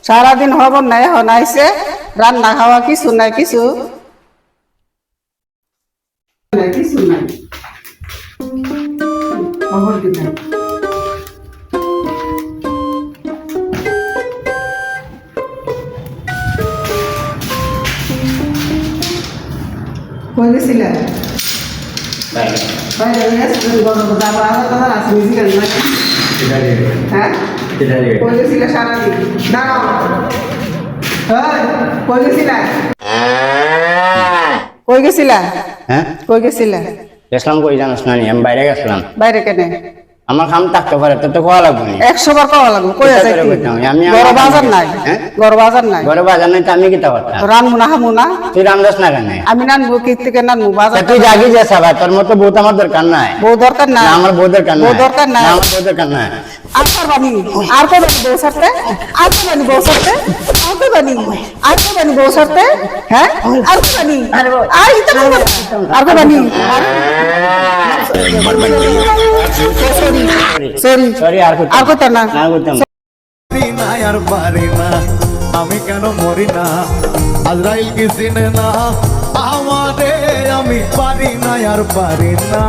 সারাদিন খবর নাই, এখন আইছে রান্না খাওয়া কিছু নাই, কিছু কিছু নাই, খবর কি নাই। কই গেছিলেন? বাইরে গেছিলেন, গরম যাবো আবার কথা আছে বুঝলেন নাকি? হ্যাঁ কই গেছিলে সারাদিন? দাঁড়াও, কই গেছিলেন? কই গেছিলেন? হ্যাঁ কই গেছিলেন? গেছিলাম কই জানাস না, আমি বাইরে গেছিলাম। বাইরে কেন? আমার কাম থাকতে পারে, তোর তো খাওয়া লাগবে না। 100 বার খাওয়া লাগবে। কই আছে কি? বড় বাজার নাই, বড় বাজার নাই, ঘরে বাজার নাই তো আমি কি তা করতাম? রানবো না, খামু না। তুই রামদাস না কেন? আমি রানবো কি থেকে রানবো? বাজার তুই জাগি যে সবাই, তোর মতো বউ আমার দরকার নাই। বউ দরকার নাই, আমার বউ দরকার নাই, বউ দরকার নাই, আমার বউ দরকার নাই। আর করবানি, আর করবানি বউ সারতে, আর করবানি বউ সারতে, আর করবানি, আর করবানি বউ সারতে, হ্যাঁ আর করবানি, আর ইতা করবানি, আর করবানি। সরি সরি, আর করতাম না, আর করতাম না। আর পারি না, আমি কেন মরি না, আজরাইল কি চিনে না আমারে, আমি পারি না আর পারি না।